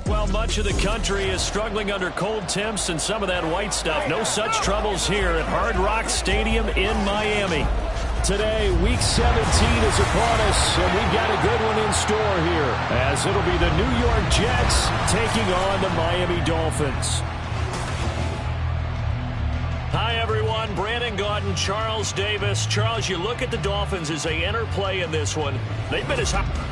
Well, much of the country is struggling under cold temps and some of that white stuff. No such troubles here at Hard Rock Stadium in Miami. Today, Week 17 is upon us, and we've got a good one in store here, as it'll be the New York Jets taking on the Miami Dolphins. Hi, everyone. Brandon Gaudin, Charles Davis. Charles, you look at the Dolphins as they enter play in this one. They've been as high.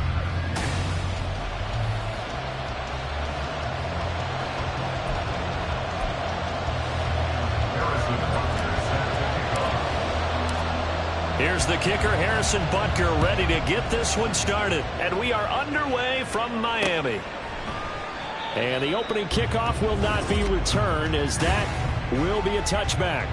Here's the kicker, Harrison Butker, ready to get this one started. And we are underway from Miami. And the opening kickoff will not be returned, as that will be a touchback.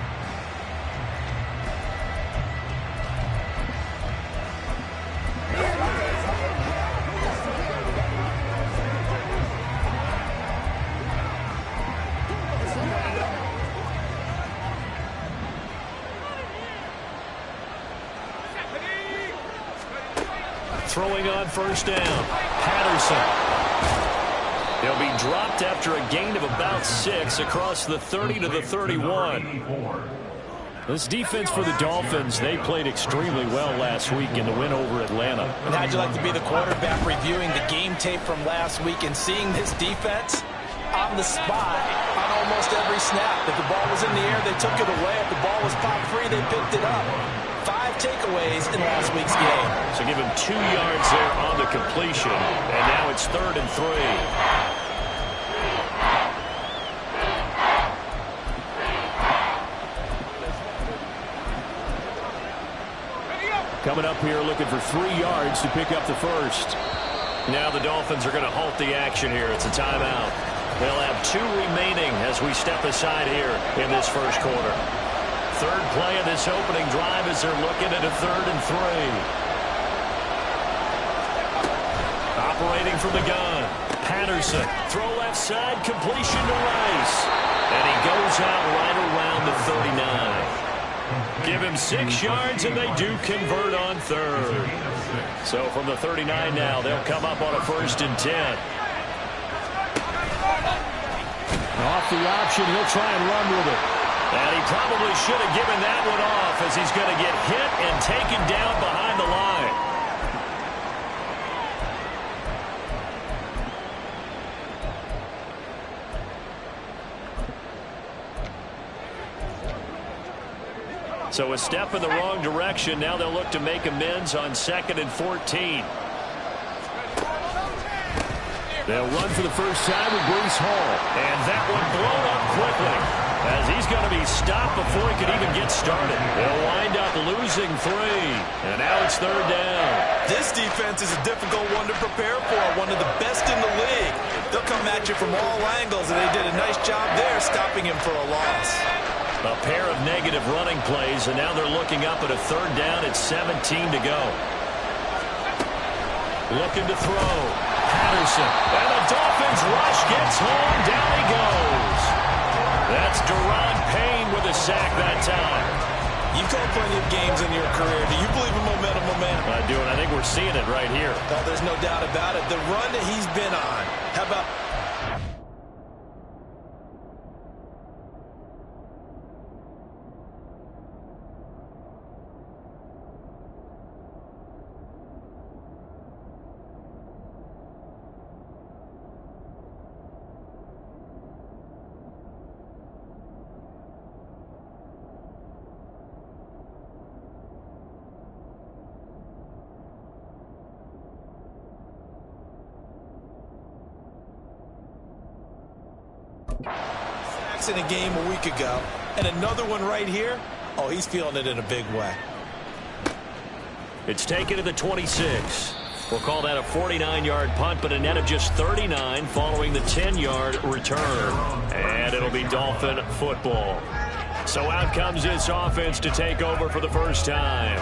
Throwing on first down, Patterson. He'll be dropped after a gain of about 6 across the 30 to the 31. This defense for the Dolphins, they played extremely well last week in the win over Atlanta. And how'd you like to be the quarterback reviewing the game tape from last week and seeing this defense on the spot on almost every snap? If the ball was in the air, they took it away. If the ball was popped free, they picked it up. 5 takeaways in last week's game. So give him 2 yards there on the completion, and now it's 3rd and 3. Coming up here looking for 3 yards to pick up the first. Now the Dolphins are going to halt the action here. It's a timeout. They'll have 2 remaining as we step aside here in this first quarter. Third play of this opening drive as they're looking at a 3rd and 3. Operating from the gun. Patterson. Throw left side. Completion to Rice. And he goes out right around the 39. Give him 6 yards, and they do convert on 3rd. So from the 39 now, they'll come up on a 1st and 10. Off the option, he'll try and run with it. And he probably should have given that one off, as he's going to get hit and taken down behind the line. So a step in the wrong direction. Now they'll look to make amends on 2nd and 14. They'll run for the first time with Breece Hall. And that one blown up quickly, as he's going to be stopped before he could even get started. They'll wind up losing 3. And now it's 3rd down. This defense is a difficult one to prepare for. One of the best in the league. They'll come at you from all angles, and they did a nice job there stopping him for a loss. A pair of negative running plays, and now they're looking up at a 3rd down at 17 to go. Looking to throw. Patterson. And the Dolphins rush gets home. Down he goes. That's Deron Payne with a sack that time. You've called plenty of games in your career. Do you believe in momentum? I do, and I think we're seeing it right here. Oh, there's no doubt about it. The run that he's been on. How about... sacks in a game a week ago, and another one right here. Oh, he's feeling it in a big way. It's taken to the 26. We'll call that a 49-yard punt, but a net of just 39 following the 10-yard return. And it'll be Dolphin football. So out comes this offense to take over for the first time.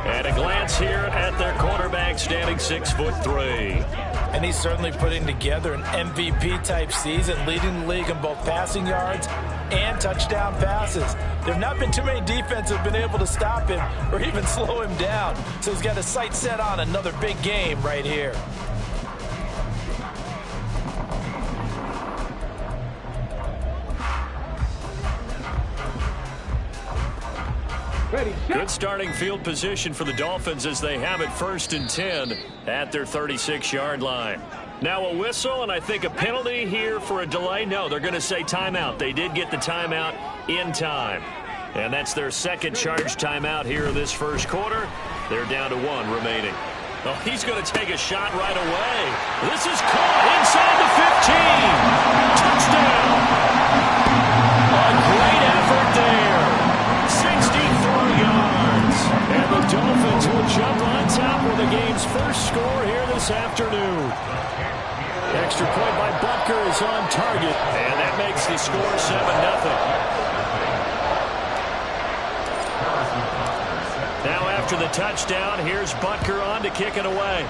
And a glance here at their quarterback, standing 6'3". And he's certainly putting together an MVP-type season, leading the league in both passing yards and touchdown passes. There have not been too many defenses have been able to stop him or even slow him down. So he's got his sights set on another big game right here. Good starting field position for the Dolphins as they have it 1st and 10 at their 36-yard line. Now a whistle, and I think a penalty here for a delay. No, they're going to say timeout. They did get the timeout in time. And that's their second charge timeout here in this first quarter. They're down to 1 remaining. Oh, he's going to take a shot right away. This is caught inside the 15. Touchdown. A great effort there. 64 yards. And the Dolphins will jump on top with the game's first score here this afternoon. Extra point by Butker is on target. And that makes the score 7-0. Now after the touchdown, here's Butker on to kick it away.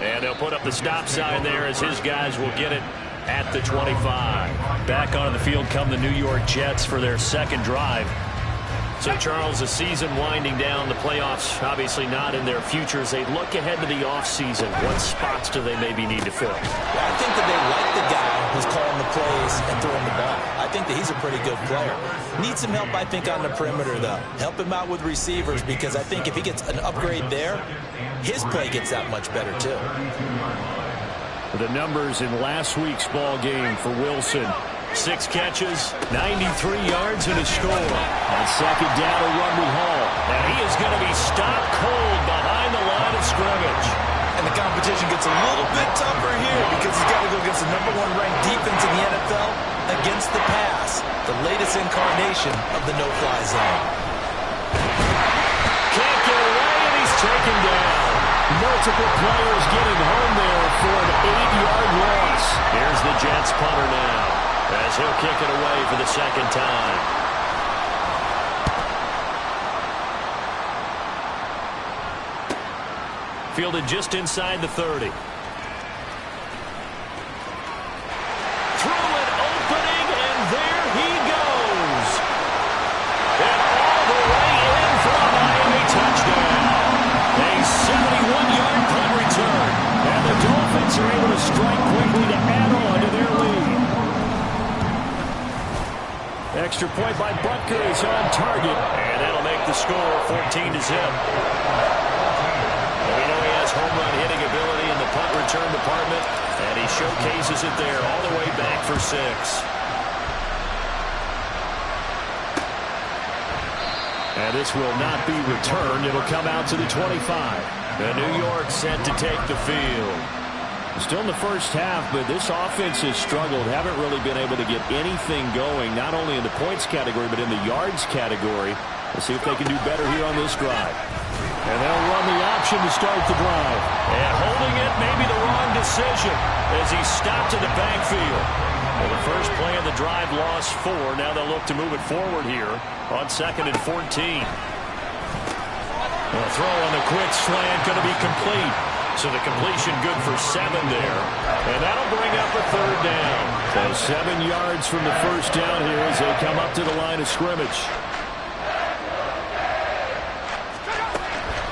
And they'll put up the stop sign there as his guys will get it at the 25. Back onto the field come the New York Jets for their second drive. So, Charles, the season winding down, the playoffs obviously not in their future. As they look ahead to the offseason, what spots do they maybe need to fill? I think that they like the guy who's calling the plays and throwing the ball. I think that he's a pretty good player. Needs some help, I think, on the perimeter, though. Help him out with receivers, because I think if he gets an upgrade there, his play gets that much better, too. The numbers in last week's ball game for Wilson. 6 catches, 93 yards, and a score. On second down, a run we haul. And he is going to be stopped cold behind the line of scrimmage. And the competition gets a little bit tougher here because he's got to go against the #1 ranked defense in the NFL against the pass, the latest incarnation of the no-fly zone. Can't get away, and he's taken down. Multiple players getting home there for an 8-yard loss. Here's the Jets punter now, as he'll kick it away for the second time. Fielded just inside the 30. Through an opening, and there he goes. And all the way in for a Miami touchdown. A 71-yard punt return. And the Dolphins are able to strike quickly to add on to their lead. Extra point by Butker is on target. And that'll make the score 14-0. And we know he has home run hitting ability in the punt return department. And he showcases it there all the way back for 6. And this will not be returned. It'll come out to the 25. And New York set to take the field. Still in the first half, but this offense has struggled. Haven't really been able to get anything going, not only in the points category, but in the yards category. Let's see if they can do better here on this drive. And they'll run the option to start the drive. And holding it, maybe the wrong decision, as he stopped in the backfield. Well, the first play of the drive lost 4. Now they'll look to move it forward here on 2nd and 14. The throw on the quick slant going to be complete. So the completion good for 7 there. And that'll bring up a 3rd down. So 7 yards from the first down here as they come up to the line of scrimmage.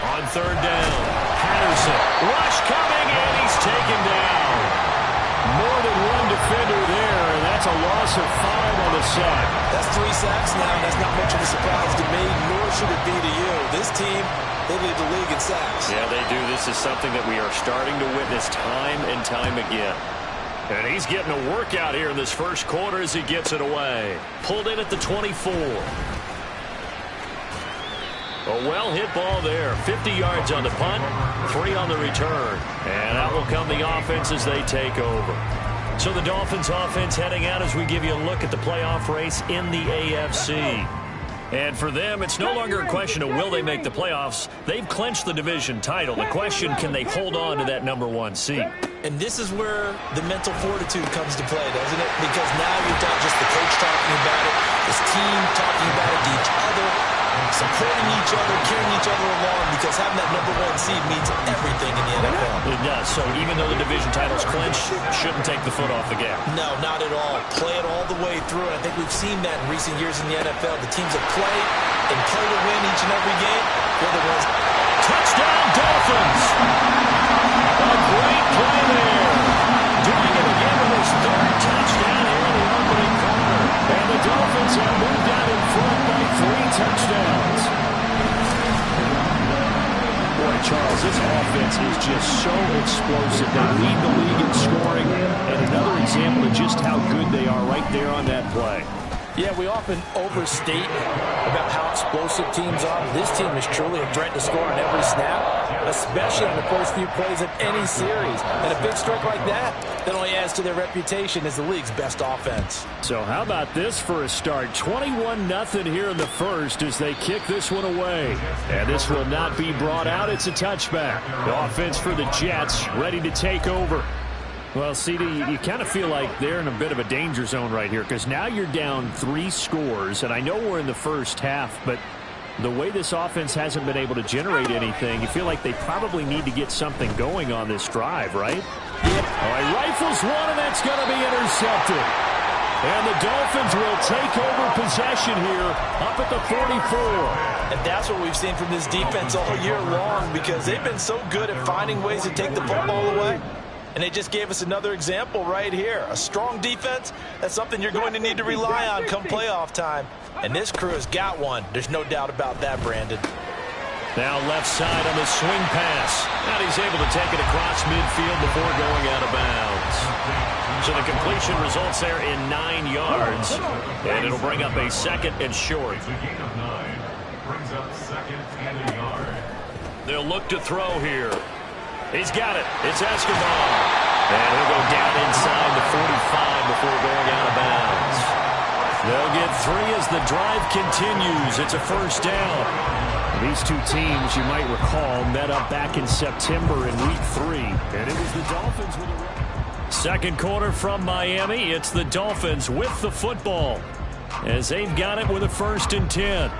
On 3rd down, Patterson. Rush coming, and he's taken down. More than one defender there, and that's a loss of 5 on the sack. That's 3 sacks now, and that's not much of a surprise to me, nor should it be to you. This team, they lead the league in sacks. Yeah, they do. This is something that we are starting to witness time and time again. And he's getting a workout here in this first quarter as he gets it away. Pulled in at the 24. A well-hit ball there. 50 yards on the punt, 3 on the return. And out will come the offense as they take over. So the Dolphins offense heading out as we give you a look at the playoff race in the AFC. And for them, it's no longer a question of will they make the playoffs. They've clinched the division title. The question, can they hold on to that #1 seed? And this is where the mental fortitude comes to play, doesn't it? Because now you've got just the coach talking about it, this team talking about it to each other, supporting each other, carrying each other along, because having that #1 seed means everything in the NFL. It does. So even though the division title's clinched, shouldn't take the foot off the gas. No, not at all. Play it all the way through. I think we've seen that in recent years in the NFL. The teams that play and play to win each and every game, they're the ones. Touchdown, Dolphins! A great play there. Doing it again with his 3rd touchdown here in the opening quarter. And the Dolphins have moved because this offense is just so explosive. They lead the league in scoring, and another example of just how good they are right there on that play. Yeah, we often overstate about how explosive teams are. This team is truly a threat to score on every snap, especially on the first few plays of any series. And a big strike like that only adds to their reputation as the league's best offense. So how about this for a start? 21-0 here in the first as they kick this one away. And this will not be brought out. It's a touchback. The offense for the Jets ready to take over. Well, CD, you kind of feel like they're in a bit of a danger zone right here because now you're down 3 scores, and I know we're in the first half, but the way this offense hasn't been able to generate anything, you feel like they probably need to get something going on this drive, right? All right, rifles one, and that's going to be intercepted. And the Dolphins will take over possession here up at the 44. And that's what we've seen from this defense all year long because they've been so good at finding ways to take the football away. And they just gave us another example right here. A strong defense, that's something you're going to need to rely on come playoff time. And this crew has got one. There's no doubt about that, Brandon. Now left side on the swing pass. And he's able to take it across midfield before going out of bounds. So the completion results there in 9 yards. And it'll bring up a 2nd and short. They'll look to throw here. He's got it. It's Escobar. And he'll go down inside the 45 before going out of bounds. They'll get 3 as the drive continues. It's a first down. These two teams, you might recall, met up back in September in Week 3. And it was the Dolphins with a... Second quarter from Miami. It's the Dolphins with the football as they've got it with a 1st and 10.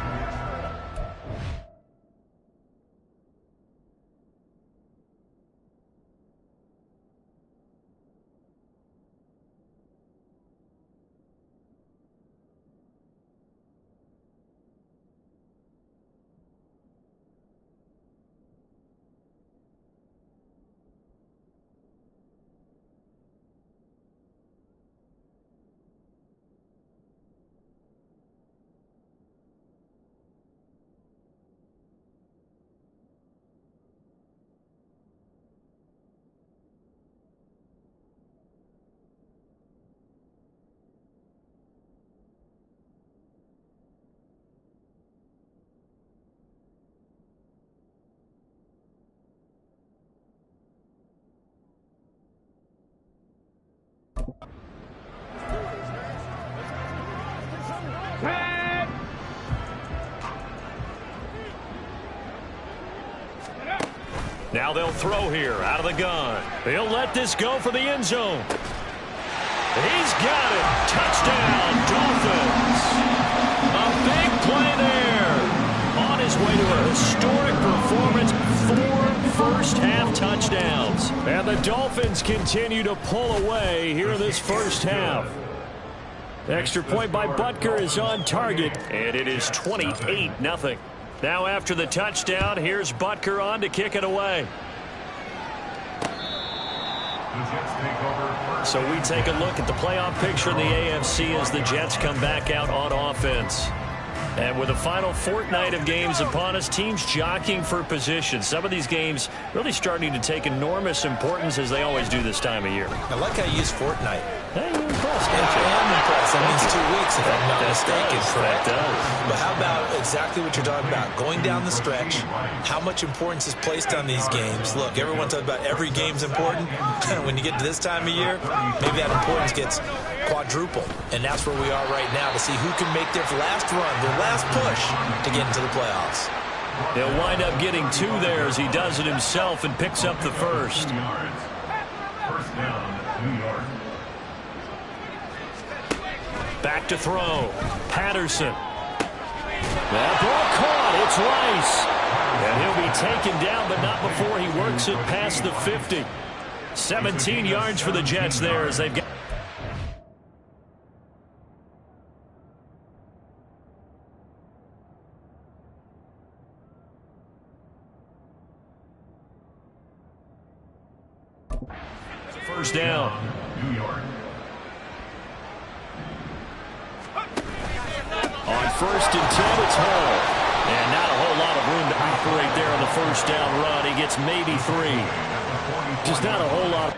Now they'll throw here out of the gun. They'll let this go for the end zone. He's got it. Touchdown, Dolphins. A big play there. On his way to a historic performance, 4 first-half touchdowns. And the Dolphins continue to pull away here in this first half. Extra point by Butker is on target, and it is 28-0. Now after the touchdown, here's Butker on to kick it away. So we take a look at the playoff picture in the AFC as the Jets come back out on offense. And with the final fortnight of games upon us, teams jockeying for position. Some of these games really starting to take enormous importance as they always do this time of year. I like how you use fortnight. Hey, you're impressed, I am impressed. That means 2 weeks if I'm not mistaken. That does. But how about exactly what you're talking about? Going down the stretch, how much importance is placed on these games. Look, everyone talks about every game's important. When you get to this time of year, maybe that importance gets quadrupled. And that's where we are right now to see who can make their last run, their last push to get into the playoffs. He'll wind up getting 2 there as he does it himself and picks up the first. First down, New York. Back to throw. Patterson. That ball caught. It's Rice. And he'll be taken down, but not before he works it past the 50. 17 yards for the Jets there as they've got... First down. New York. On 1st and 10, it's Hall. And not a whole lot of room to operate there on the first down run. He gets maybe 3. Just not a whole lot.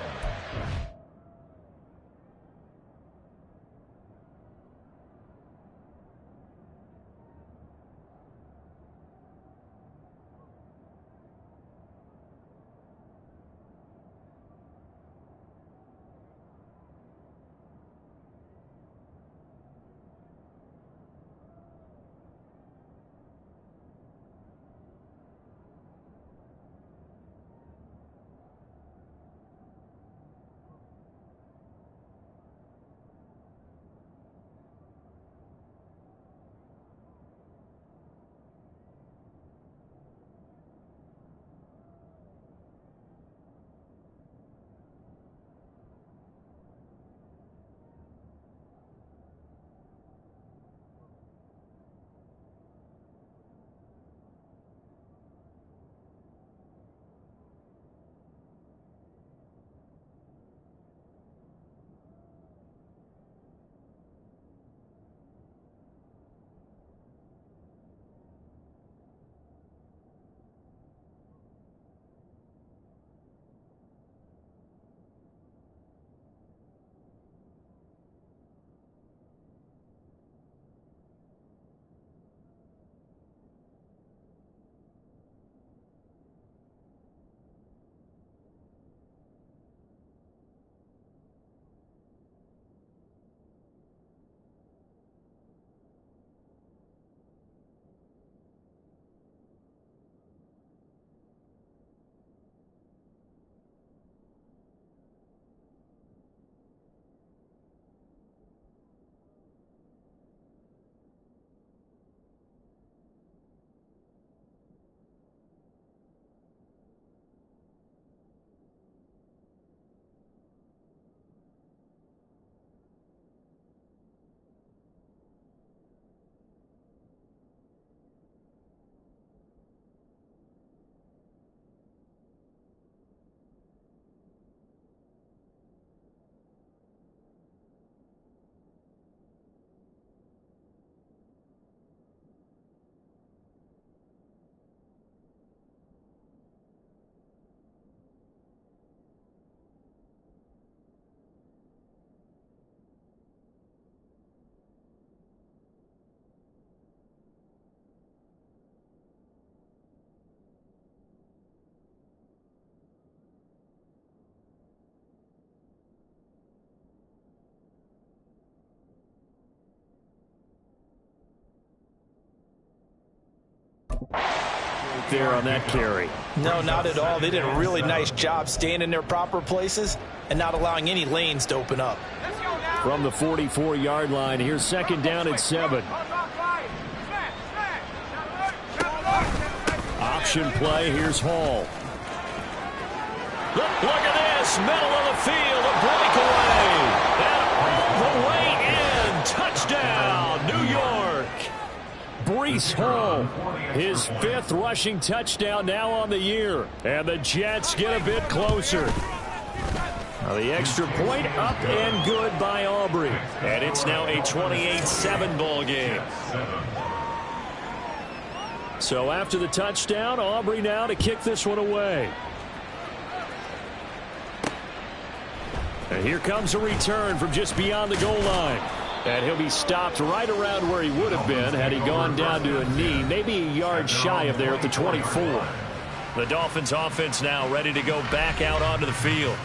There on that carry. No, not at all. They did a really nice job staying in their proper places and not allowing any lanes to open up. From the 44-yard line, here's second down at 7. Option play, here's Hall. Look at this, middle of the field, a breakaway. And all the way in, touchdown, New York. Breece Hall, his 5th rushing touchdown now on the year. And the Jets get a bit closer. Now the extra point up and good by Aubrey. And it's now a 28-7 ball game. So after the touchdown, Aubrey now to kick this one away. And here comes a return from just beyond the goal line. And he'll be stopped right around where he would have been had he gone down to a knee, maybe a yard shy of there at the 24. The Dolphins offense now ready to go back out onto the field.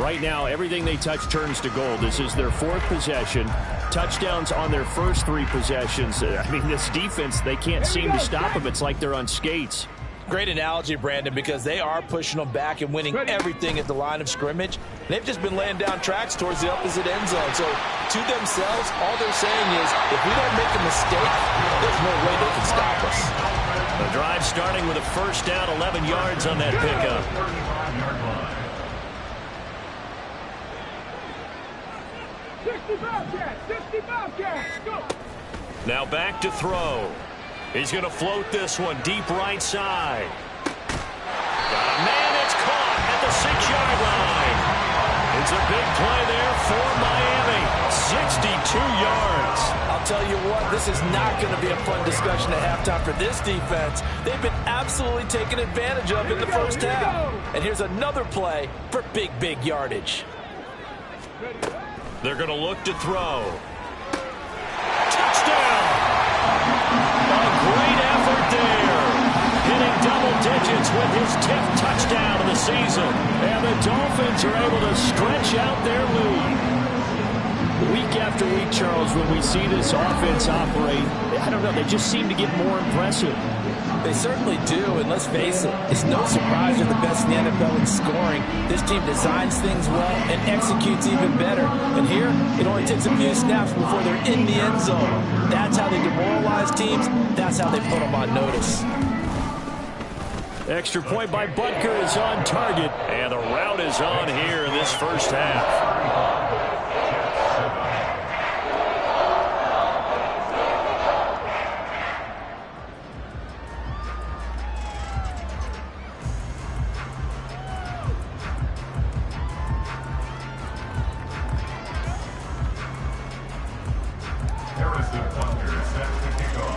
Right now, everything they touch turns to gold. This is their 4th possession. Touchdowns on their first 3 possessions. I mean, this defense, they can't seem to stop them. It's like they're on skates. Great analogy, Brandon, because they are pushing them back and winning everything at the line of scrimmage. They've just been laying down tracks towards the opposite end zone. So to themselves, all they're saying is, if we don't make a mistake, there's no way they can stop us. The drive starting with a first down, 11 yards on that pickup. 65 cats, go! Now back to throw. He's going to float this one deep right side. Got a man that's caught at the 6-yard line. It's a big play there for Miami. 62 yards. I'll I'll tell you what, this is not going to be a fun discussion at halftime for this defense. They've been absolutely taken advantage of in the first half. And here's another play for big, big yardage. They're going to look to throw. Touchdown! A great effort there. Hitting double digits with his 10th touchdown of the season. And the Dolphins are able to stretch out their lead. Week after week, Charles, when we see this offense operate, I don't know, they just seem to get more impressive. They certainly do, and let's face it, it's no surprise they're the best in the NFL in scoring. This team designs things well and executes even better. And here, it only takes a few snaps before they're in the end zone. That's how they demoralize teams. That's how they put them on notice. Extra point by Butker is on target, and the route is on here in this first half.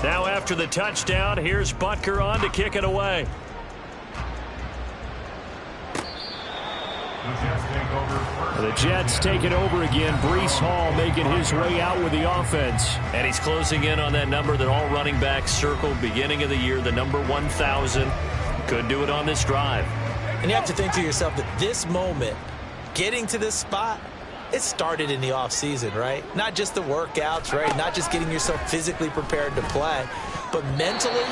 Now after the touchdown, here's Butker on to kick it away. The Jets take it over again. Breece Hall making his way out with the offense. And he's closing in on that number that all running backs circled beginning of the year, the number 1,000. Could do it on this drive. And you have to think to yourself that this moment, getting to this spot, it started in the offseason, right? Not just the workouts, right? Not just getting yourself physically prepared to play, but mentally,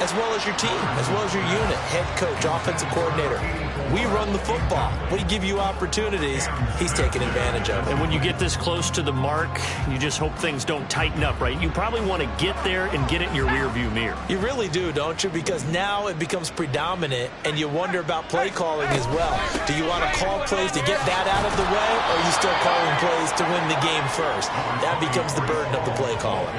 as well as your team, as well as your unit, head coach, offensive coordinator. We run the football. We give you opportunities. He's taking advantage of it. And when you get this close to the mark, you just hope things don't tighten up, right? You probably want to get there and get it in your rearview mirror. You really do, don't you? Because now it becomes predominant, and you wonder about play calling as well. Do you want to call plays to get that out of the way, or are you still calling plays to win the game first? That becomes the burden of the play caller.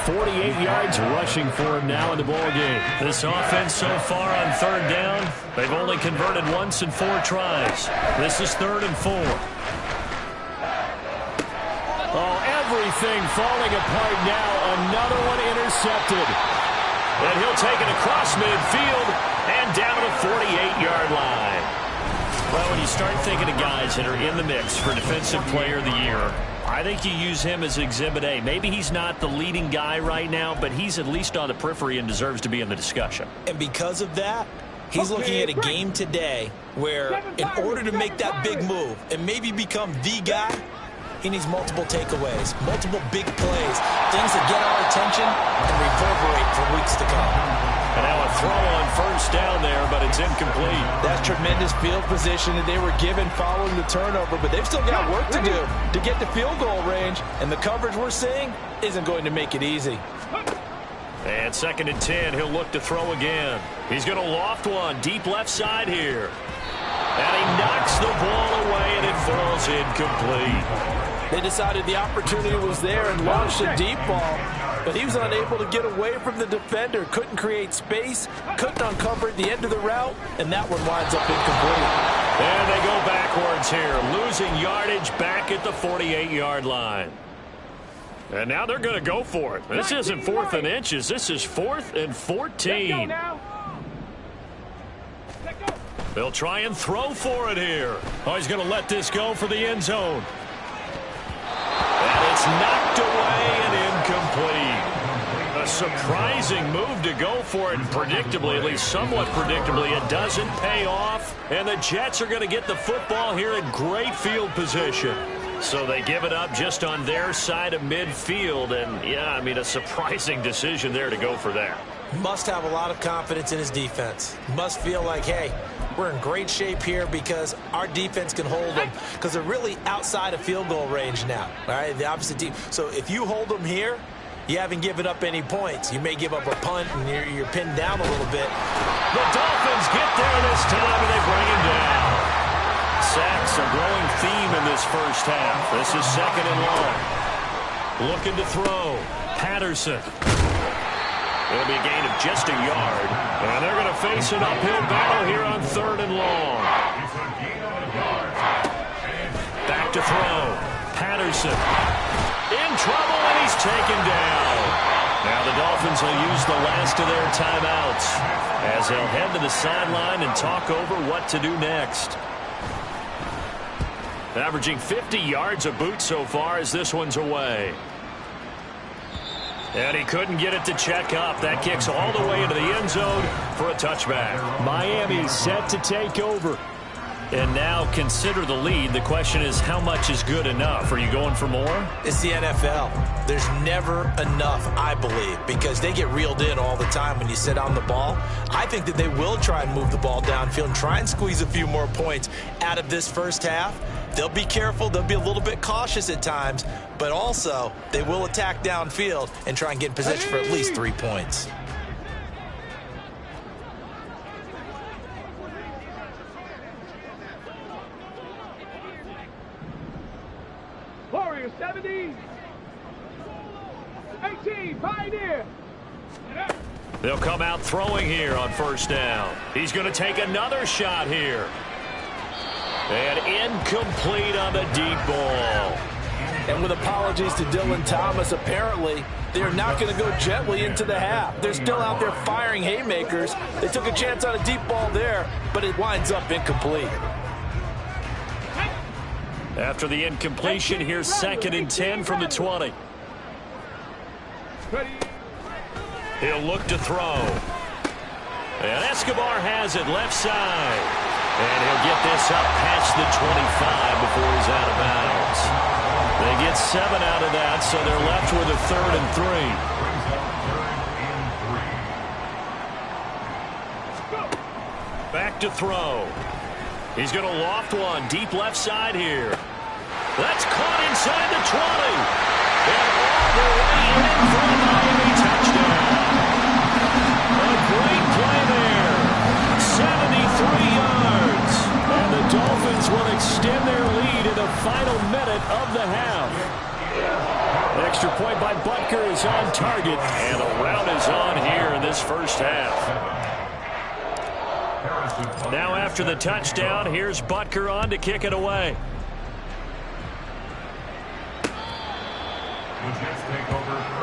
48 yards rushing for him now in the ball game. This offense so far on third down, they've only converted once in 4 tries. This is 3rd and 4. Oh, everything falling apart now. Another one intercepted. And he'll take it across midfield and down to the 48-yard line. Well, when you start thinking of guys that are in the mix for Defensive Player of the Year, I think you use him as Exhibit A. Maybe he's not the leading guy right now, but he's at least on the periphery and deserves to be in the discussion. And because of that, he's looking at a game today where in order to make that big move and maybe become the guy, he needs multiple takeaways, multiple big plays, things that get our attention and reverberate for weeks to come. And now a throw on first down there, but it's incomplete. That's tremendous field position that they were given following the turnover, but they've still got work to do to get to field goal range, and the coverage we're seeing isn't going to make it easy. And 2nd and 10, he'll look to throw again. He's going to loft one deep left side here. And he knocks the ball away, and it falls incomplete. They decided the opportunity was there and launched a deep ball, but he was unable to get away from the defender, couldn't create space, couldn't uncover at the end of the route, and that one winds up incomplete. And they go backwards here, losing yardage back at the 48-yard line. And now they're going to go for it. This isn't 4th and inches. This is 4th and 14. They'll try and throw for it here. Oh, he's going to let this go for the end zone. And it's knocked away and incomplete. A surprising move to go for it, and predictably, at least somewhat predictably, it doesn't pay off. And the Jets are going to get the football here in great field position. So they give it up just on their side of midfield. And, yeah, I mean, a surprising decision there to go for that. Must have a lot of confidence in his defense. Must feel like, hey, we're in great shape here because our defense can hold them because they're really outside of field goal range now. All right, the opposite team. So if you hold them here, you haven't given up any points. You may give up a punt and you're pinned down a little bit. The Dolphins get there this time and they bring him down. Sacks, a growing theme in this first half. This is 2nd and long. Looking to throw. Patterson. It'll be a gain of just a yard. And they're going to face an uphill battle here on 3rd and long. Back to throw. Patterson. In trouble, and he's taken down. Now the Dolphins will use the last of their timeouts as they'll head to the sideline and talk over what to do next. Averaging 50 yards a boot so far as this one's away. And he couldn't get it to check up. That kicks all the way into the end zone for a touchback. Miami set to take over. And now consider the lead. The question is, how much is good enough? Are you going for more? It's the NFL. There's never enough, I believe, because they get reeled in all the time when you sit on the ball. I think that they will try and move the ball downfield and try and squeeze a few more points out of this first half. They'll be careful. They'll be a little bit cautious at times, but also they will attack downfield and try and get in position for at least 3 points. Warriors 70, 18, Pioneer. They'll come out throwing here on first down. He's going to take another shot here. And incomplete on the deep ball. And with apologies to Dylan Thomas, apparently they're not going to go gently into the half. They're still out there firing haymakers. They took a chance on a deep ball there, but it winds up incomplete. After the incompletion, here's 2nd and 10 from the 20. He'll look to throw. And Escobar has it left side. And he'll get this up past the 25 before he's out of bounds. They get 7 out of that, so they're left with a 3rd and 3. Back to throw. He's going to loft one deep left side here. That's caught inside the 20. And all the way in for a Miami touchdown. A great play there. 73 yards. And the Dolphins will extend their lead in the final minute of the half. An extra point by Butker is on target. And a rout is on here in this first half. Now after the touchdown, here's Butker on to kick it away.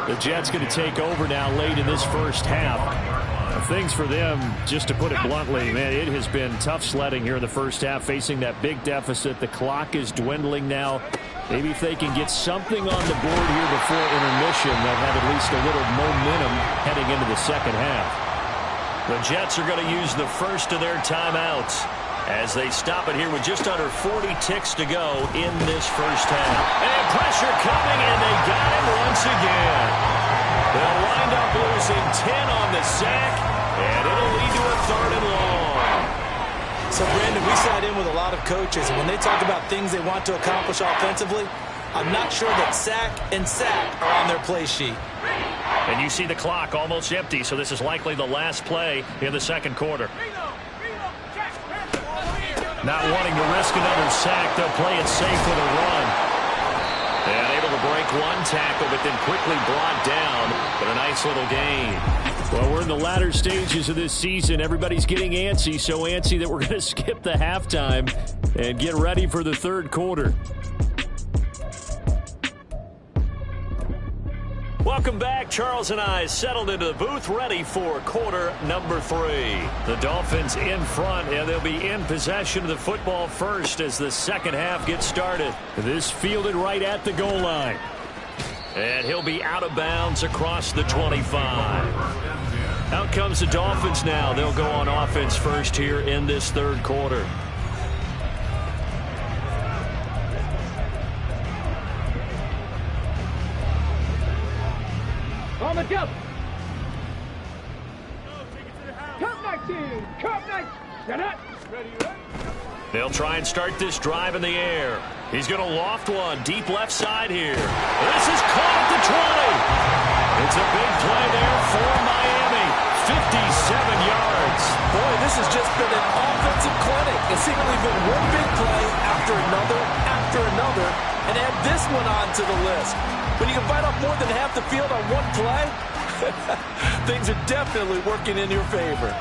The Jets going to take over now late in this first half. Things for them, just to put it bluntly, man, it has been tough sledding here in the first half, facing that big deficit. The clock is dwindling now. Maybe if they can get something on the board here before intermission, they'll have at least a little momentum heading into the second half. The Jets are going to use the first of their timeouts as they stop it here with just under 40 ticks to go in this first half. And pressure coming, and they got him once again. They'll wind up losing 10 on the sack, and it'll lead to a 3rd and long. So, Brandon, we sat in with a lot of coaches, and when they talk about things they want to accomplish offensively, I'm not sure that sack and sack are on their play sheet. And you see the clock almost empty, so this is likely the last play in the second quarter. Not wanting to risk another sack, they'll play it safe with a run. And able to break one tackle, but then quickly brought down with a nice little gain. Well, we're in the latter stages of this season. Everybody's getting antsy, so antsy that we're going to skip the halftime and get ready for the third quarter. Welcome back. Charles and I settled into the booth, ready for quarter number 3. The Dolphins in front, and they'll be in possession of the football first as the second half gets started. This fielded right at the goal line. And he'll be out of bounds across the 25. Out comes the Dolphins now. They'll go on offense first here in this third quarter. On the jump. Cup 19. Cup 19. Get it. Ready. They'll try and start this drive in the air. He's going to loft one deep left side here. This is caught at the 20. It's a big play there for Miami. 57 yards. Boy, this has just been an offensive clinic. It's seemingly been one big play after another, and add this one on to the list. When you can bite off more than half the field on one play, things are definitely working in your favor.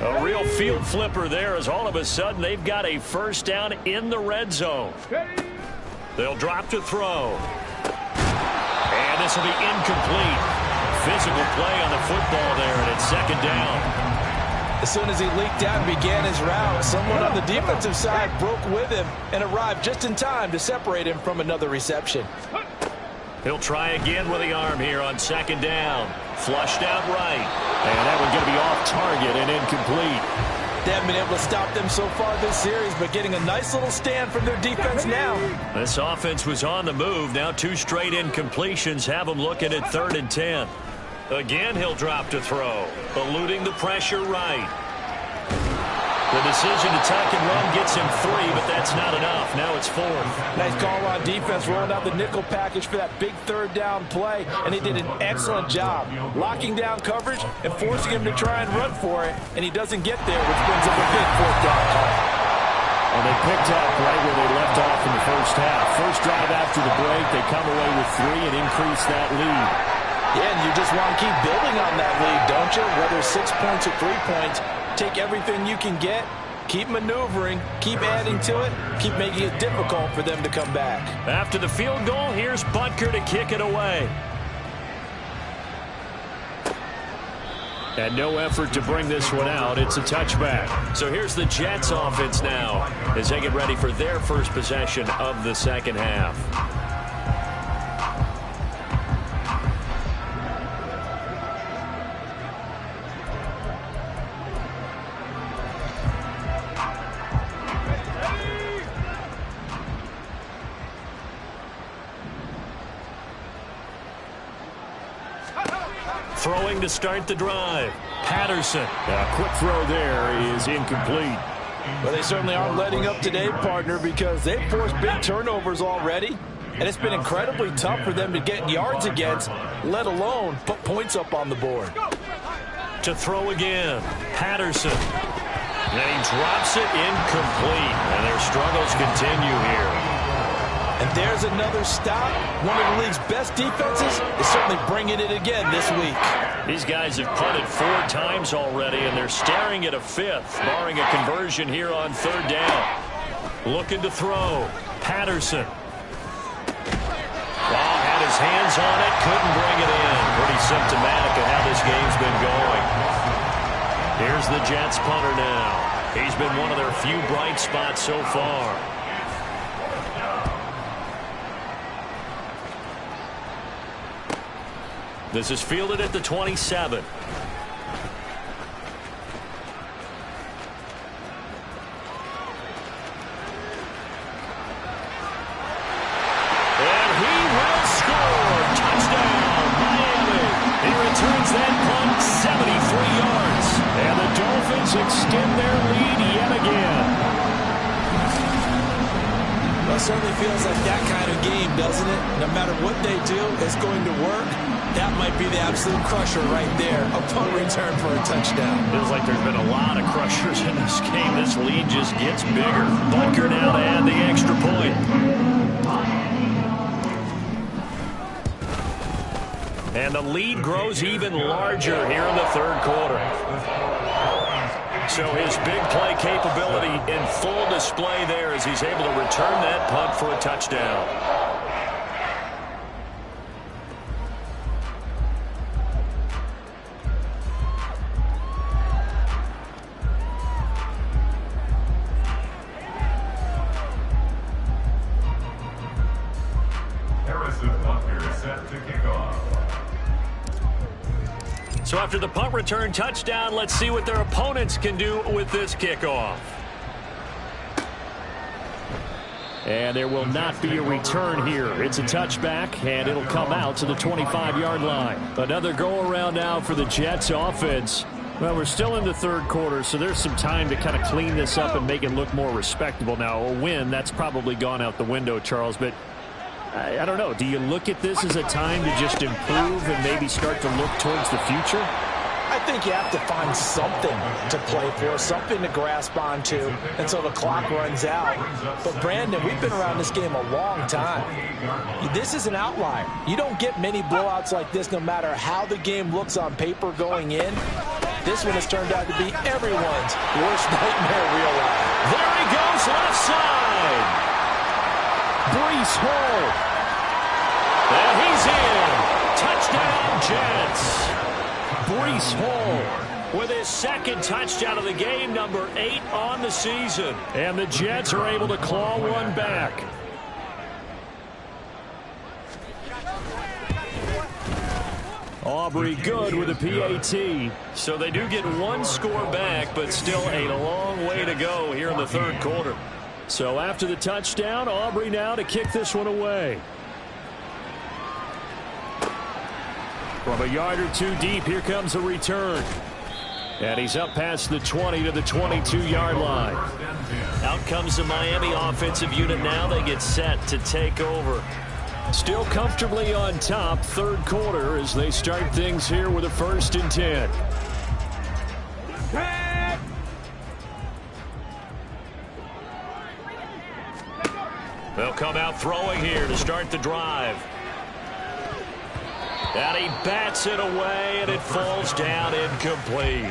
A real field flipper there as all of a sudden they've got a first down in the red zone. They'll drop to throw. And this will be incomplete. Physical play on the football there, and it's second down. As soon as he leaked out and began his route, someone on the defensive side broke with him and arrived just in time to separate him from another reception. He'll try again with the arm here on second down. Flushed out right. And that one's going to be off target and incomplete. They haven't been able to stop them so far this series, but getting a nice little stand from their defense now. This offense was on the move. Now 2 straight incompletions have them looking at 3rd and 10. Again, he'll drop to throw. Eluding the pressure right. The decision to tuck and run gets him 3, but that's not enough. Now it's 4th. Nice call on defense, rolling out the nickel package for that big 3rd down play, and he did an excellent job locking down coverage and forcing him to try and run for it, and he doesn't get there, which brings up a big 4th down call. And they picked up right where they left off in the first half. First drive after the break, they come away with 3 and increase that lead. Yeah, and you just want to keep building on that lead, don't you? Whether 6 points or 3 points, take everything you can get, keep maneuvering, keep adding to it, keep making it difficult for them to come back. After the field goal, here's Butker to kick it away. And no effort to bring this one out. It's a touchback. So here's the Jets offense now as they get ready for their first possession of the second half. Throwing to start the drive. Patterson. A quick throw there is incomplete. Well, they certainly aren't letting up today, partner, because they've forced big turnovers already. And it's been incredibly tough for them to get yards against, let alone put points up on the board. To throw again. Patterson. And he drops it incomplete. And their struggles continue here. And there's another stop. One of the league's best defenses is certainly bringing it again this week. These guys have punted 4 times already, and they're staring at a 5th, barring a conversion here on 3rd down. Looking to throw. Patterson. Wow, had his hands on it, couldn't bring it in. Pretty symptomatic of how this game's been going. Here's the Jets punter now. He's been one of their few bright spots so far. This is fielded at the 27. And he will score. Touchdown, Miami. He returns that punt 73 yards. And the Dolphins extend their lead yet again. Well, it certainly feels like that kind of game, doesn't it? No matter what they do, it's going to work. That might be the absolute crusher right there. A punt return for a touchdown. Feels like there's been a lot of crushers in this game. This lead just gets bigger. Butker now to add the extra point. And the lead grows even larger here in the 3rd quarter. So his big play capability in full display there as he's able to return that punt for a touchdown. So after the punt return touchdown, let's see what their opponents can do with this kickoff. And there will not be a return here. It's a touchback, and it'll come out to the 25-yard line. Another go-around now for the Jets offense. Well, we're still in the 3rd quarter, so there's some time to kind of clean this up and make it look more respectable. Now, a win, that's probably gone out the window, Charles, but I don't know. Do you look at this as a time to just improve and maybe start to look towards the future? I think you have to find something to play for, something to grasp onto until the clock runs out. But, Brandon, we've been around this game a long time. This is an outlier. You don't get many blowouts like this no matter how the game looks on paper going in. This one has turned out to be everyone's worst nightmare real life. There he goes, left side. Brees Hall. And he's in. Touchdown, Jets. Brees Hall with his second touchdown of the game, number 8 on the season. And the Jets are able to claw one back. Aubrey good with a PAT. So they do get one score back, but still a long way to go here in the third quarter. So after the touchdown, Aubrey now to kick this one away. From a yard or two deep, here comes a return. And he's up past the 20 to the 22-yard line. Out comes the Miami offensive unit now. They get set to take over. Still comfortably on top, third quarter, as they start things here with a 1st and 10. They'll come out throwing here to start the drive. And he bats it away, and it falls down incomplete.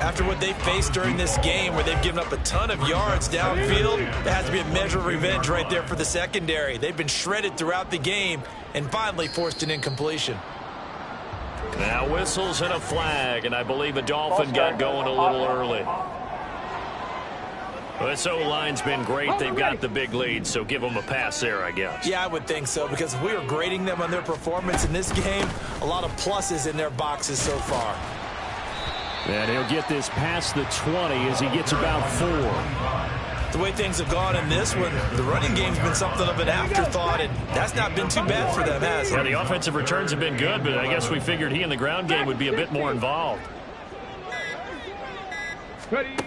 After what they faced during this game, where they've given up a ton of yards downfield, there has to be a measure of revenge right there for the secondary. They've been shredded throughout the game and finally forced an incompletion. Now whistles and a flag, and I believe a Dolphin got going a little early. This O-line's been great. They've got the big lead, so give them a pass there, I guess. Yeah, I would think so, because if we were grading them on their performance in this game, a lot of pluses in their boxes so far. And he'll get this past the 20 as he gets about 4. The way things have gone in this one, the running game's been something of an afterthought, and that's not been too bad for them, has it? Yeah, the offensive returns have been good, but I guess we figured he in the ground game would be a bit more involved. Ready.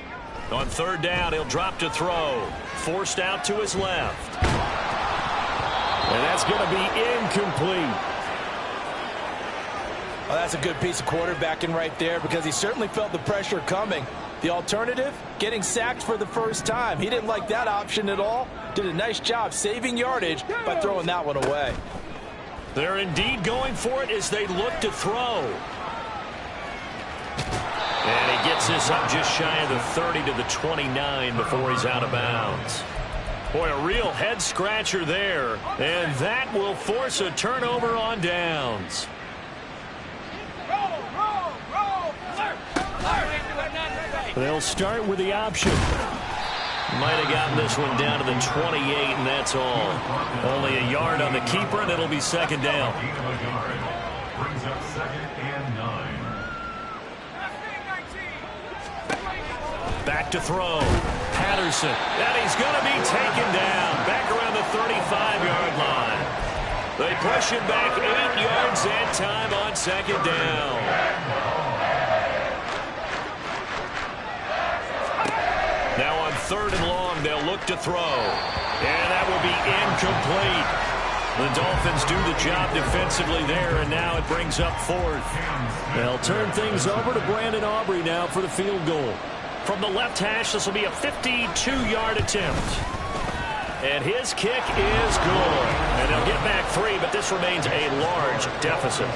On third down, he'll drop to throw. Forced out to his left. And that's going to be incomplete. Well, that's a good piece of quarterbacking right there, because he certainly felt the pressure coming. The alternative, getting sacked for the first time. He didn't like that option at all. Did a nice job saving yardage by throwing that one away. They're indeed going for it as they look to throw. And he gets this up just shy of the 30 to the 29 before he's out of bounds. Boy, a real head-scratcher there. And that will force a turnover on downs. They'll start with the option. Might have gotten this one down to the 28, and that's all. Only a yard on the keeper, and it'll be second down. Brings up 2nd and 9. Back to throw. Patterson. And he's going to be taken down. Back around the 35-yard line. They push him back 8 yards that time on second down. Now on third and long, they'll look to throw. And that will be incomplete. The Dolphins do the job defensively there, and now it brings up 4th. They'll turn things over to Brandon Aubrey now for the field goal. From the left hash, this will be a 52-yard attempt. And his kick is good. And they'll get back 3, but this remains a large deficit.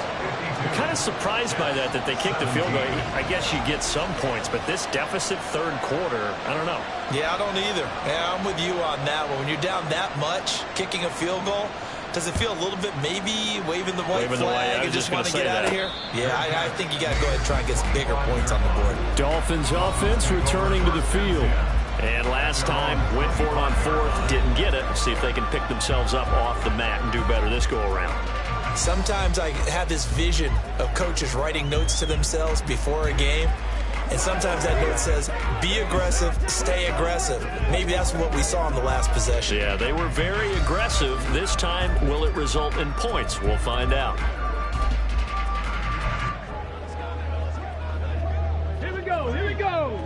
I'm kind of surprised by that they kicked the field goal. I guess you get some points, but this deficit third quarter, I don't know. Yeah, I don't either. Yeah, I'm with you on that one. When you're down that much, kicking a field goal, does it feel a little bit maybe waving the white flag and just want to get out of here? Yeah, I think you got to go ahead and try and get some bigger points on the board. Dolphins offense returning to the field. And last time, went for it on 4th, didn't get it. See if they can pick themselves up off the mat and do better this go-around. Sometimes I have this vision of coaches writing notes to themselves before a game. And sometimes that note says, be aggressive, stay aggressive. Maybe that's what we saw in the last possession. Yeah, they were very aggressive. This time, will it result in points? We'll find out. Here we go. Here we go.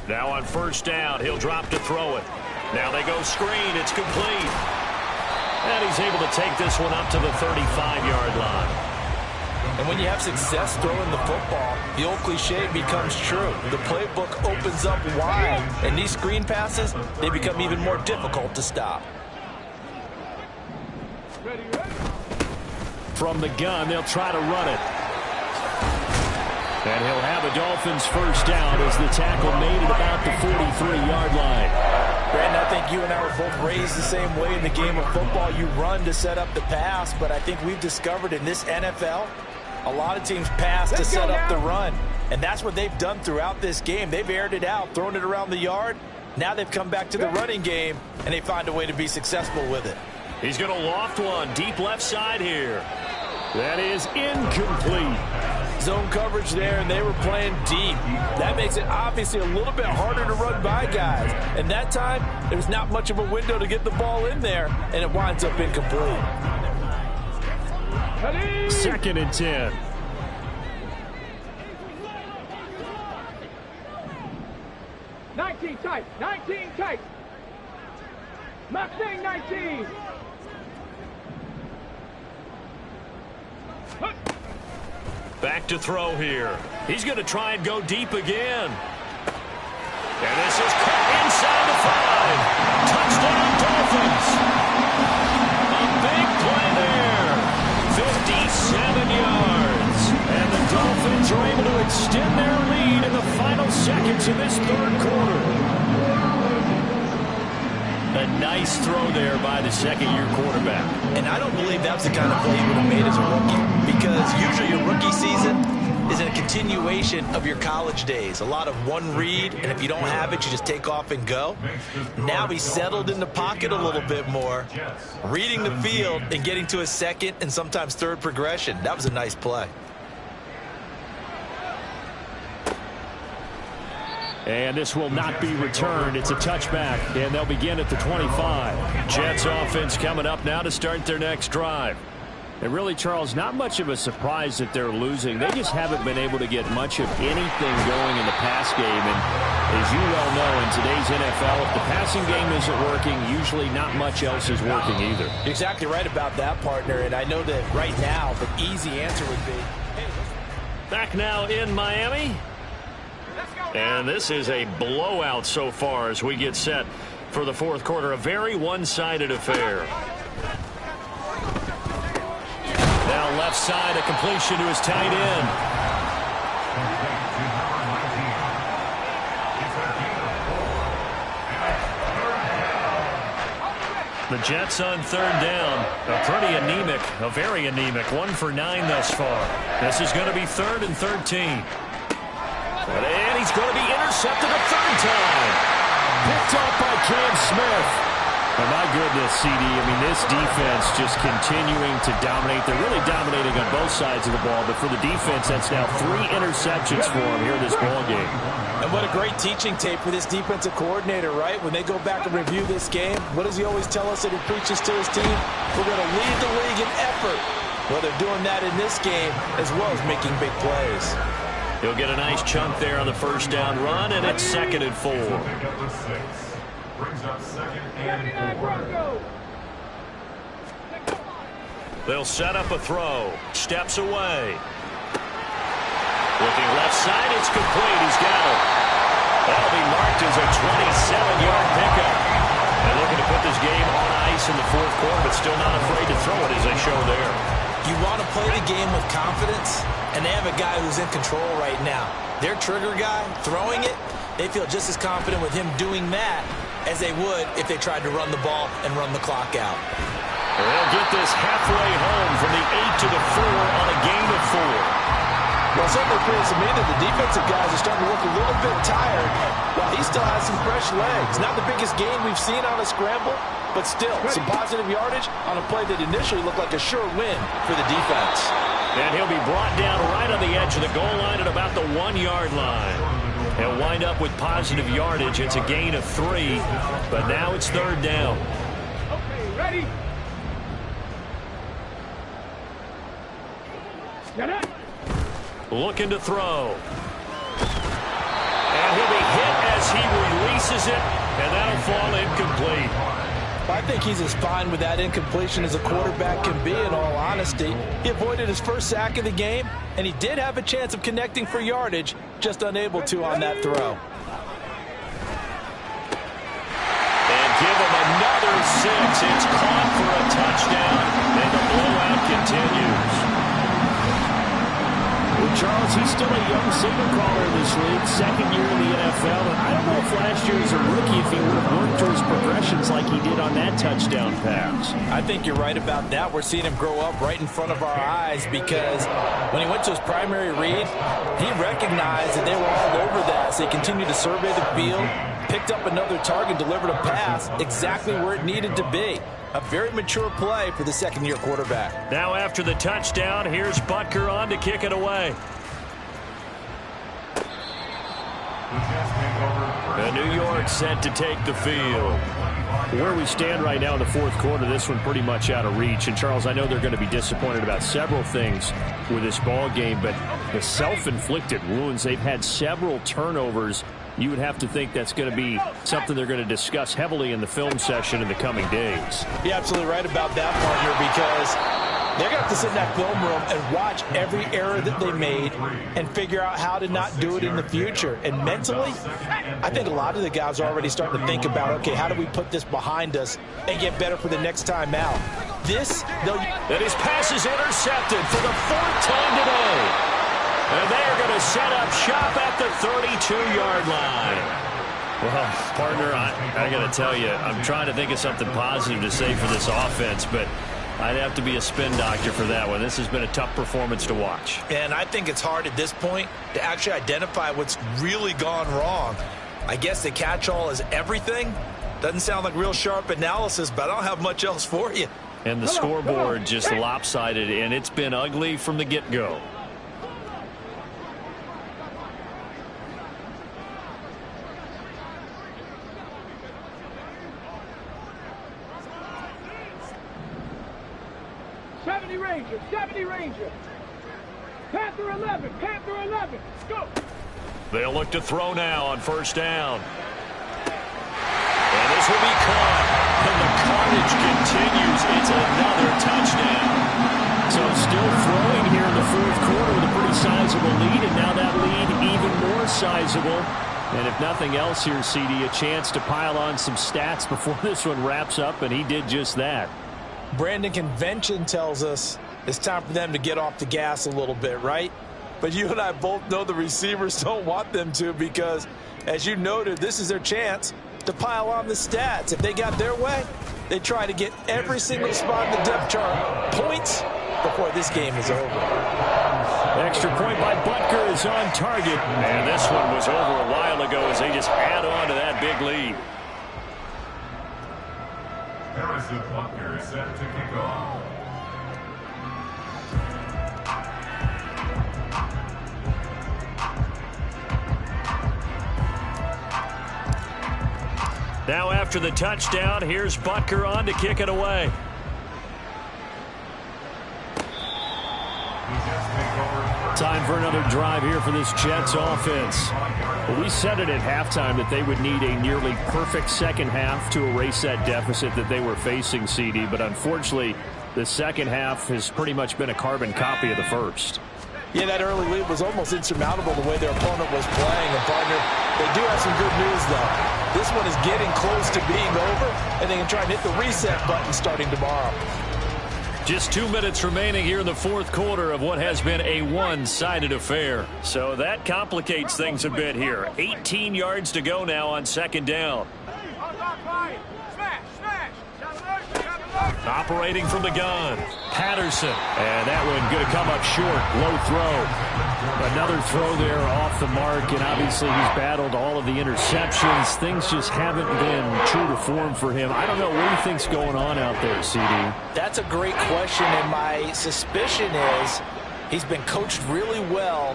Now on first down, he'll drop to throw it. Now they go screen. It's complete. And he's able to take this one up to the 35-yard line. And when you have success throwing the football, the old cliche becomes true. The playbook opens up wide, and these screen passes, they become even more difficult to stop. From the gun, they'll try to run it. And he'll have a Dolphins first down as the tackle made at about the 43-yard line. Brandon, I think you and I were both raised the same way in the game of football. You run to set up the pass, but I think we've discovered in this NFL, a lot of teams pass to set up the run. And that's what they've done throughout this game. They've aired it out, thrown it around the yard. Now they've come back to the running game, and they find a way to be successful with it. He's going to loft one deep left side here. That is incomplete. Zone coverage there, and they were playing deep. That makes it obviously a little bit harder to run by guys. And that time, there's not much of a window to get the ball in there, and it winds up incomplete. 2nd and 10. Tight, 19 tight. Mustang 19. Back to throw here. He's going to try and go deep again. And this is caught inside the 5. Touchdown Dolphins. A big play there. 57 yards. And the Dolphins are able to extend their lead in the final seconds of this 3rd quarter. A nice throw there by the 2nd-year quarterback. And I don't believe that's the kind of play he would have made as a rookie, because usually your rookie season is a continuation of your college days. A lot of one read, and if you don't have it, you just take off and go. Now he's settled in the pocket a little bit more, reading the field and getting to his 2nd and sometimes 3rd progression. That was a nice play. And this will not be returned. It's a touchback, and they'll begin at the 25. Jets offense coming up now to start their next drive. And really, Charles, not much of a surprise that they're losing. They just haven't been able to get much of anything going in the pass game. And as you well know, in today's NFL, if the passing game isn't working, usually not much else is working either. You're exactly right about that, partner. And I know that right now the easy answer would be, back now in Miami. And this is a blowout so far as we get set for the 4th quarter. A very one-sided affair. Now left side, a completion to his tight end. The Jets on 3rd down. A pretty anemic, a very anemic 1 for 9 thus far. This is going to be 3rd and 13. And he's going to be intercepted a 3rd time. Picked up by Cam Smith. And my goodness, CD, I mean, this defense just continuing to dominate. They're really dominating on both sides of the ball. But for the defense, that's now 3 interceptions for him here in this ballgame. And what a great teaching tape for this defensive coordinator, right? When they go back and review this game, what does he always tell us that he preaches to his team? We're going to lead the league in effort. Well, they're doing that in this game as well as making big plays. He'll get a nice chunk there on the 1st down run, and it's 2nd and 4. Brings up 2nd and 4. They'll set up a throw. Steps away. Looking left side, it's complete. He's got it. That'll be marked as a 27-yard pickup. They're looking to put this game on ice in the 4th quarter, but still not afraid to throw it as they show there. You want to play the game with confidence, and they have a guy who's in control right now. Their trigger guy, throwing it, they feel just as confident with him doing that as they would if they tried to run the ball and run the clock out. They'll get this halfway home from the 8 to the 4 on a gain of 4. Well, it certainly appears to me that the defensive guys are starting to look a little bit tired while he still has some fresh legs. Not the biggest gain we've seen on a scramble, but still some positive yardage on a play that initially looked like a sure win for the defense. And he'll be brought down right on the edge of the goal line at about the 1-yard line. He'll wind up with positive yardage. It's a gain of 3, but now it's 3rd down. Okay, ready? Get it. Looking to throw. And he'll be hit as he releases it, and that'll fall incomplete. Well, I think he's as fine with that incompletion as a quarterback can be, in all honesty. He avoided his first sack of the game, and he did have a chance of connecting for yardage, just unable to on that throw. And give him another 6. It's caught for a touchdown, and the blowout continues. Well, Charles, he's still a young signal caller in this league, second year in the NFL. And I don't know if last year as a rookie, if he would have worked through his progressions like he did on that touchdown pass. I think you're right about that. We're seeing him grow up right in front of our eyes because when he went to his primary read, he recognized that they were all over that. So he continued to survey the field, picked up another target, delivered a pass exactly where it needed to be. A very mature play for the second-year quarterback. Now after the touchdown, here's Butker on to kick it away. And New York set to take the field. Where we stand right now in the fourth quarter, this one pretty much out of reach. And, Charles, I know they're going to be disappointed about several things with this ball game, but the self-inflicted wounds, they've had several turnovers. You would have to think that's going to be something they're going to discuss heavily in the film session in the coming days. You're absolutely right about that, partner, because they're going to have to sit in that film room and watch every error that they made and figure out how to not do it in the future. And mentally, I think a lot of the guys are already starting to think about, okay, how do we put this behind us and get better for the next time out? And his pass is intercepted for the 4th time today. And they are going to set up shop at the 32-yard line. Well, partner, I got to tell you, I'm trying to think of something positive to say for this offense, but I'd have to be a spin doctor for that one. This has been a tough performance to watch. And I think it's hard at this point to actually identify what's really gone wrong. I guess the catch-all is everything. Doesn't sound like real sharp analysis, but I don't have much else for you. And the scoreboard just lopsided, and it's been ugly from the get-go. Ranger, 70 Ranger. Panther 11, Panther 11. Go. They'll look to throw now on first down. And this will be caught. And the carnage continues. It's another touchdown. So still throwing here in the fourth quarter with a pretty sizable lead, and now that lead even more sizable. And if nothing else here, CD, a chance to pile on some stats before this one wraps up, and he did just that. Brandon, convention tells us it's time for them to get off the gas a little bit, right? But you and I both know the receivers don't want them to because, as you noted, this is their chance to pile on the stats. If they got their way, they try to get every single spot in the depth chart points before this game is over. Extra point by Butker is on target. And this one was over a while ago as they just add on to that big lead. Harrison Butker is set to kick off. Now after the touchdown, here's Butker on to kick it away. Time for another drive here for this Jets offense. Well, we said it at halftime that they would need a nearly perfect second half to erase that deficit that they were facing, CD. But unfortunately, the second half has pretty much been a carbon copy of the first. Yeah, that early lead was almost insurmountable the way their opponent was playing. And, partner, they do have some good news, though. This one is getting close to being over, and they can try and hit the reset button starting tomorrow. Just 2 minutes remaining here in the fourth quarter of what has been a one-sided affair. So that complicates things a bit here. 18 yards to go now on second down. Operating from the gun, Patterson. And that one going to come up short. Low throw. Another throw there off the mark, and obviously he's battled all of the interceptions. Things just haven't been true to form for him. I don't know what do you think's going on out there, CD? That's a great question, and my suspicion is he's been coached really well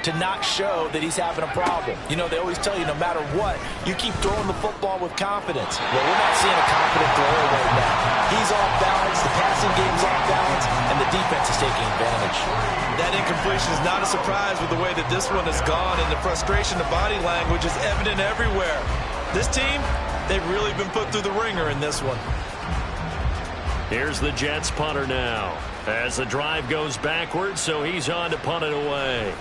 to not show that he's having a problem. You know, they always tell you no matter what, you keep throwing the football with confidence. Well, we're not seeing a confident thrower right now. He's off balance, the passing game's off balance, and the defense is taking advantage. That incompletion is not a surprise with the way that this one has gone, and the frustration, the body language is evident everywhere. This team, they've really been put through the ringer in this one. Here's the Jets punter now. As the drive goes backwards, so he's on to punt it away.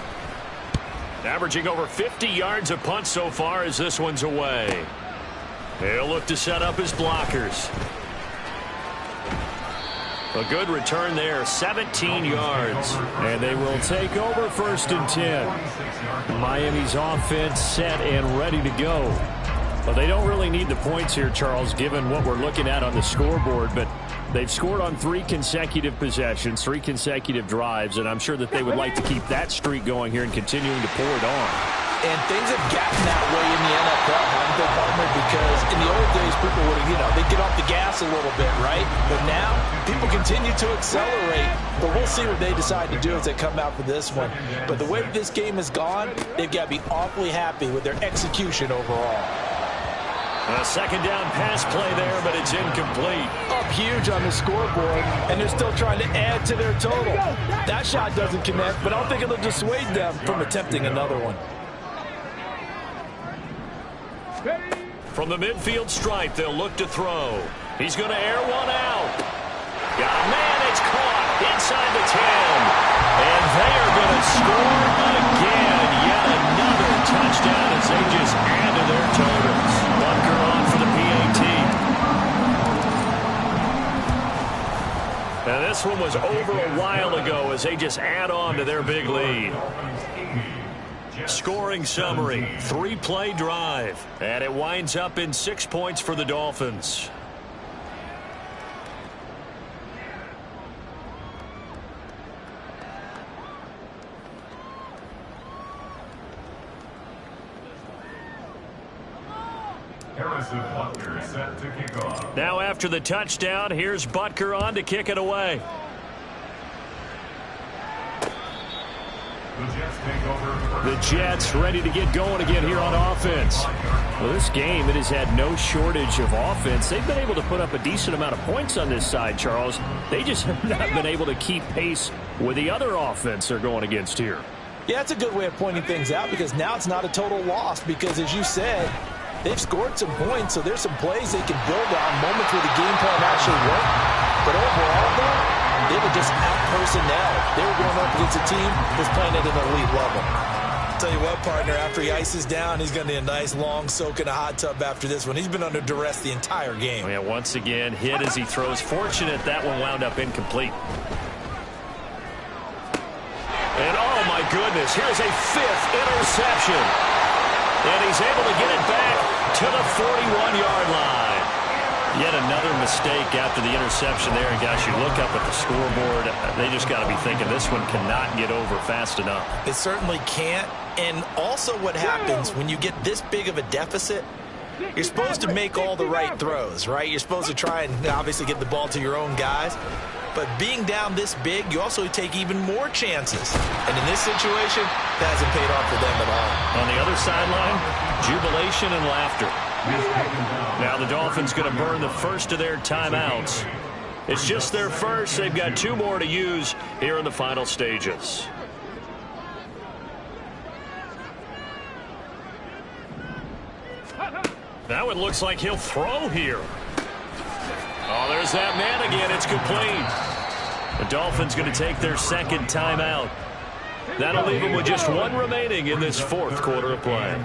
Averaging over 50 yards a punt so far as this one's away. He'll look to set up his blockers. A good return there, 17 yards. And they will take over 1st and 10. Miami's offense set and ready to go. Well, they don't really need the points here, Charles, given what we're looking at on the scoreboard, but they've scored on 3 consecutive possessions, 3 consecutive drives, and I'm sure that they would like to keep that streak going here and continuing to pour it on. And things have gotten that way in the NFL, haven't they, partner? Because in the old days, people would have, they'd get off the gas a little bit, right? But now, people continue to accelerate. But we'll see what they decide to do as they come out for this one. But the way this game has gone, they've got to be awfully happy with their execution overall. A 2nd down pass play there, but it's incomplete. Up huge on the scoreboard, and they're still trying to add to their total. That shot doesn't connect, but I don't think it'll dissuade them from attempting another one. From the midfield stripe, they'll look to throw. He's going to air one out. Got a man, it's caught inside the 10. And they are going to score again. Yet another touchdown as they just add to their totals. Bunker on for the PAT. Now this one was over a while ago as they just add on to their big lead. Scoring summary, 3-play drive, and it winds up in 6 points for the Dolphins. Butker set to kick off. Now after the touchdown, here's Butker on to kick it away. The Jets ready to get going again here on offense. Well, this game, it has had no shortage of offense. They've been able to put up a decent amount of points on this side, Charles. They just have not been able to keep pace with the other offense they're going against here. Yeah, that's a good way of pointing things out because now it's not a total loss because, as you said, they've scored some points, so there's some plays they can build on, moments where the game plan actually worked. But overall, though, they were just out-personnel. They were going up against a team that's playing at an elite level. I'll tell you what, partner, after he ices down, he's going to need a nice, long soak in a hot tub after this one. He's been under duress the entire game. Yeah, once again, hit as he throws. Fortunate that one wound up incomplete. And, oh, my goodness, here's a 5th interception. And he's able to get it back to the 41-yard line. Yet another mistake after the interception there. And, gosh, you look up at the scoreboard, they just got to be thinking this one cannot get over fast enough. It certainly can't. And also what happens when you get this big of a deficit, you're supposed to make all the right throws, right? You're supposed to try and obviously get the ball to your own guys. But being down this big, you also take even more chances. And in this situation, that hasn't paid off for them at all. On the other sideline, jubilation and laughter. Now the Dolphins going to burn the first of their timeouts. It's just their first. They've got 2 more to use here in the final stages. Now it looks like he'll throw here. Oh, there's that man again. It's complete. The Dolphins going to take their 2nd timeout. That'll leave them with just 1 remaining in this 4th quarter of play.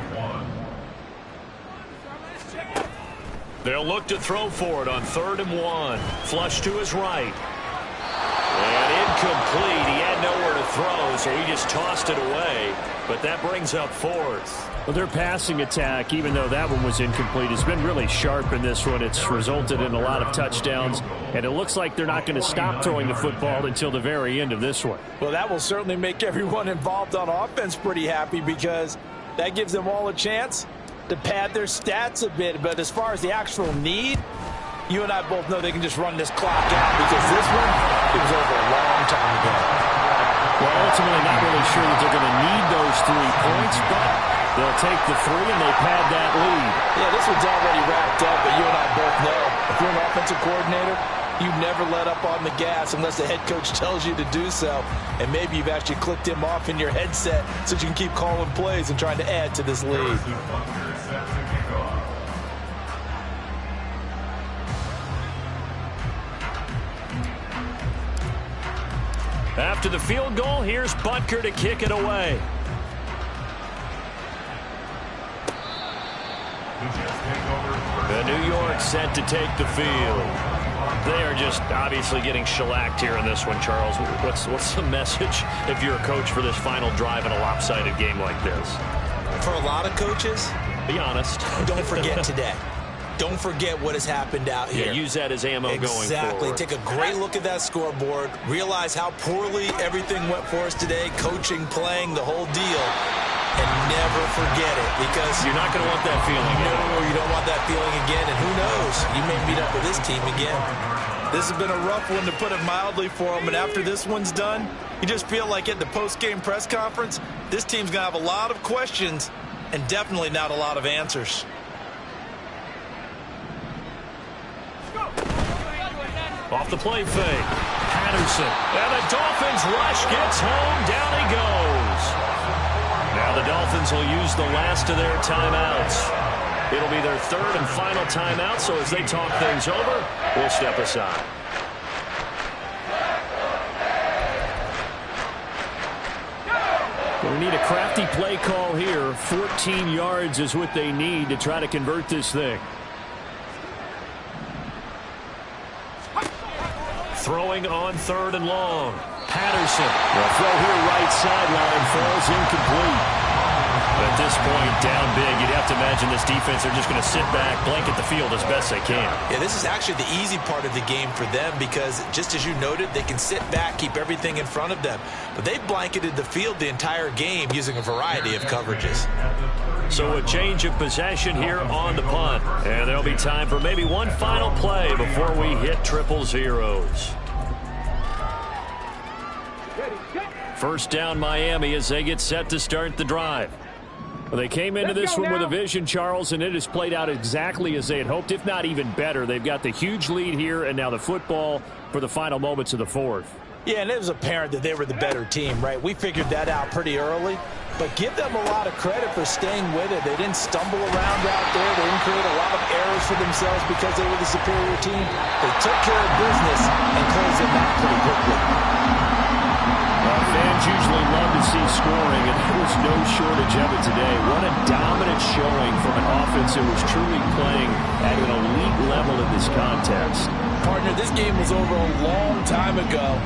They'll look to throw for it on 3rd and 1. Flush to his right. And incomplete. He had nowhere to throw, so he just tossed it away. But that brings up 4th. Well, their passing attack, even though that one was incomplete, has been really sharp in this one. It's resulted in a lot of touchdowns, and it looks like they're not going to stop throwing the football until the very end of this one. Well, that will certainly make everyone involved on offense pretty happy because that gives them all a chance to pad their stats a bit. But as far as the actual need, you and I both know they can just run this clock out because this one, it was over a long time ago. Well, ultimately not really sure that they're going to need those 3 points, but they'll take the 3 and they pad that lead. Yeah, this one's already wrapped up, but you and I both know if you're an offensive coordinator, you never let up on the gas unless the head coach tells you to do so. And maybe you've actually clicked him off in your headset so you can keep calling plays and trying to add to this lead. After the field goal, here's Butker to kick it away. The New York set to take the field. They are just obviously getting shellacked here in this one, Charles. What's the message if you're a coach for this final drive in a lopsided game like this? For a lot of coaches, be honest. Don't forget today. Don't forget what has happened out here. Yeah, use that as ammo going forward. Exactly. Take a great look at that scoreboard. Realize how poorly everything went for us today. Coaching, playing, the whole deal. And never forget it, because you're not going to want that feeling again. No, you don't want that feeling again. And who knows? You may meet up with this team again. This has been a rough one, to put it mildly, for them. And after this one's done, you just feel like at the post-game press conference, this team's going to have a lot of questions and definitely not a lot of answers. Off the play fake. Patterson. And the Dolphins rush gets home. Down he goes. Now the Dolphins will use the last of their timeouts. It'll be their third and final timeout, so as they talk things over, we'll step aside. We need a crafty play call here. 14 yards is what they need to try to convert this thing. Throwing on third and long. Patterson. The throw here right sideline falls incomplete. At this point, down big, you'd have to imagine this defense are just going to sit back, blanket the field as best they can. Yeah, this is actually the easy part of the game for them, because just as you noted, they can sit back, keep everything in front of them. But they've blanketed the field the entire game using a variety of coverages. So a change of possession here on the punt. And there'll be time for maybe one final play before we hit triple zeros. First down Miami as they get set to start the drive. Well, they came into this one with a vision, Charles, and it has played out exactly as they had hoped, if not even better. They've got the huge lead here, and now the football for the final moments of the fourth. Yeah, and it was apparent that they were the better team, right? We figured that out pretty early, but give them a lot of credit for staying with it. They didn't stumble around out there. They didn't create a lot of errors for themselves because they were the superior team. They took care of business and closed it out pretty quickly. Fans usually love to see scoring, and there was no shortage of it today. What a dominant showing from an offense that was truly playing at an elite level in this contest. Partner, this game was over a long time ago.